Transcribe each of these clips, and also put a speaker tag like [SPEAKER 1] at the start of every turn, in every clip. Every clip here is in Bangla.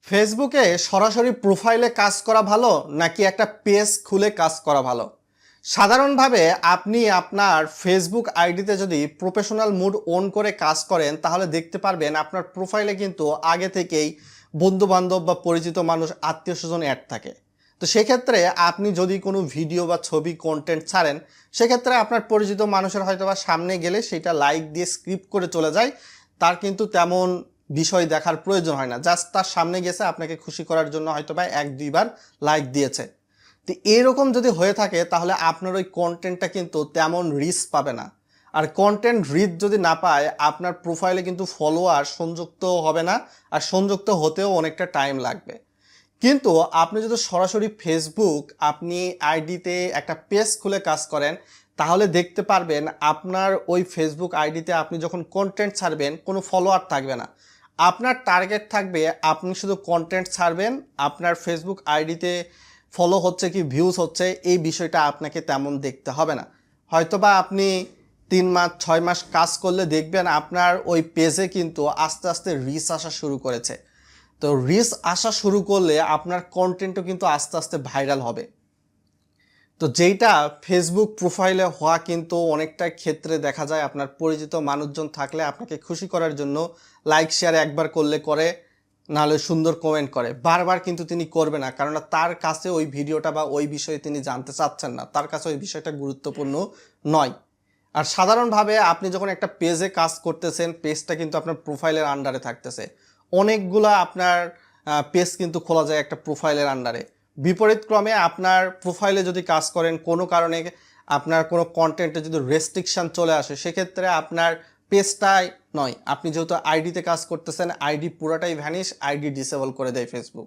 [SPEAKER 1] ফেসবুকে সরাসরি প্রোফাইলে কাজ করা ভালো নাকি একটা পেজ খুলে কাজ করা ভালো? সাধারণভাবে আপনি আপনার ফেসবুক আইডিতে যদি প্রফেশনাল মুড অন করে কাজ করেন তাহলে দেখতে পারবেন আপনার প্রোফাইলে কিন্তু আগে থেকেই বন্ধুবান্ধব বা পরিচিত মানুষ আত্মীয়স্বজন অ্যাড থাকে। তো সেক্ষেত্রে আপনি যদি কোনো ভিডিও বা ছবি কন্টেন্ট ছাড়েন সেক্ষেত্রে আপনার পরিচিত মানুষের হয়তো বা সামনে গেলে সেটা লাইক দিয়ে স্ক্রিপ্ট করে চলে যায়। তার কিন্তু তেমন বিষয় দেখার প্রয়োজন হয় না, জাস্ট তার সামনে গেছে আপনাকে খুশি করার জন্য হয়তো বা এক দুইবার লাইক দিয়েছে। তো এরকম যদি হয়ে থাকে তাহলে আপনার ওই কন্টেন্টটা কিন্তু তেমন রিচ পাবে না। আর কন্টেন্ট রিচ যদি না পায় আপনার প্রোফাইলে কিন্তু ফলোয়ার সংযুক্ত হবে না, আর সংযুক্ত হতেও অনেকটা টাইম লাগবে। কিন্তু আপনি যদি সরাসরি ফেসবুক আপনি আইডিতে একটা পেজ খুলে কাজ করেন তাহলে দেখতে পারবেন আপনার ওই ফেসবুক আইডিতে আপনি যখন কন্টেন্ট ছাড়বেন কোনো ফলোয়ার থাকবে না। আপনার টার্গেট থাকবে আপনি শুধু কন্টেন্ট ছাড়বেন, আপনার ফেসবুক আইডিতে ফলো হচ্ছে কি ভিউজ হচ্ছে এই বিষয়টা আপনাকে তেমন দেখতে হবে না। হয়তোবা আপনি 3 মাস 6 মাস কাজ করলে দেখবেন আপনার ওই পেজে কিন্তু আস্তে আস্তে রিচ আসা শুরু করেছে। তো রিচ আসা শুরু করলে আপনার কন্টেন্টও কিন্তু আস্তে আস্তে ভাইরাল হবে। তো যেইটা ফেসবুক প্রোফাইলে হওয়া কিন্তু অনেকটা ক্ষেত্রে দেখা যায় আপনার পরিচিত মানুষজন থাকলে আপনাকে খুশি করার জন্য লাইক শেয়ার একবার করলে করে, নাহলে সুন্দর কমেন্ট করে, বারবার কিন্তু তিনি করবে না, কারণ তার কাছে ওই ভিডিওটা বা ওই বিষয়ে তিনি জানতে চাচ্ছেন না, তার কাছে ওই বিষয়টা গুরুত্বপূর্ণ নয়। আর সাধারণভাবে আপনি যখন একটা পেজে কাজ করতেছেন পেজটা কিন্তু আপনার প্রোফাইলের আন্ডারে থাকতেছে, অনেকগুলা আপনার পেজ কিন্তু খোলা যায় একটা প্রোফাইলের আন্ডারে। বিপরীতক্রমে আপনার প্রোফাইলে যদি কাজ করেন কোনো কারণে আপনার কোনো কন্টেন্টে যদি রেস্ট্রিকশান চলে আসে সেক্ষেত্রে আপনার পেজটাই নয়, আপনি যেহেতু আইডিতে কাজ করতেছেন আইডি পুরোটাই ভ্যানিশ, আইডি ডিসেবল করে দেয় ফেসবুক।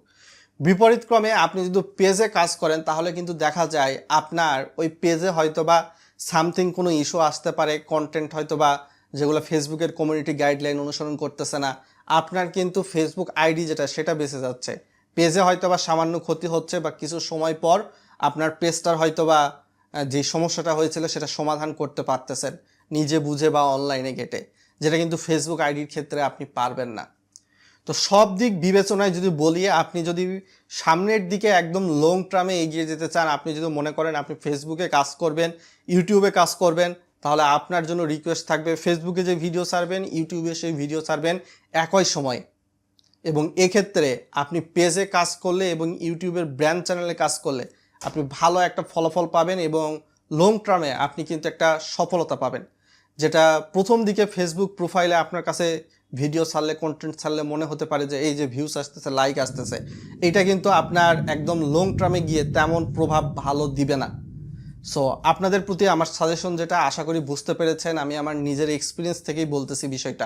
[SPEAKER 1] বিপরীতক্রমে আপনি যদি পেজে কাজ করেন তাহলে কিন্তু দেখা যায় আপনার ওই পেজে হয়তোবা সামথিং কোনো ইস্যু আসতে পারে, কন্টেন্ট হয়তোবা যেগুলো ফেসবুকের কমিউনিটি গাইডলাইন অনুসরণ করতেছে না, আপনার কিন্তু ফেসবুক আইডি যেটা সেটা বেঁচে যাচ্ছে। পেজে হয়তোবা সামান্য ক্ষতি হচ্ছে বা কিছু সময় পর আপনার পেজটার হয়তোবা যে সমস্যাটা হয়েছিল সেটা সমাধান করতে পারতেছেন নিজে বুঝে বা অনলাইনে ঘেটে, যেটা কিন্তু ফেসবুক আইডির ক্ষেত্রে আপনি পারবেন না। তো সব দিক বিবেচনায় যদি বলি, আপনি যদি সামনের দিকে একদম লং টার্মে এগিয়ে যেতে চান, আপনি যদি মনে করেন আপনি ফেসবুকে কাজ করবেন, ইউটিউবে কাজ করবেন, তাহলে আপনার জন্য রিকোয়েস্ট থাকবে ফেসবুকে যে ভিডিও ছাড়বেন ইউটিউবে সেই ভিডিও ছাড়বেন একই সময়ে। এবং এক্ষেত্রে আপনি পেজে কাজ করলে এবং ইউটিউবের ব্র্যান্ড চ্যানেলে কাজ করলে আপনি ভালো একটা ফলাফল পাবেন এবং লং টার্মে আপনি কিন্তু একটা সফলতা পাবেন। যেটা প্রথম দিকে ফেসবুক প্রোফাইলে আপনার কাছে ভিডিও ছাড়লে কন্টেন্ট ছাড়লে মনে হতে পারে যে এই যে ভিউস আসতেছে লাইক আসতেছে, এটা কিন্তু আপনার একদম লং টার্মে গিয়ে তেমন প্রভাব ভালো দিবে না। সো আপনাদের প্রতি আমার সাজেশন যেটা, আশা করি বুঝতে পেরেছেন, আমি আমার নিজের এক্সপিরিয়েন্স থেকেই বলতেছি বিষয়টা।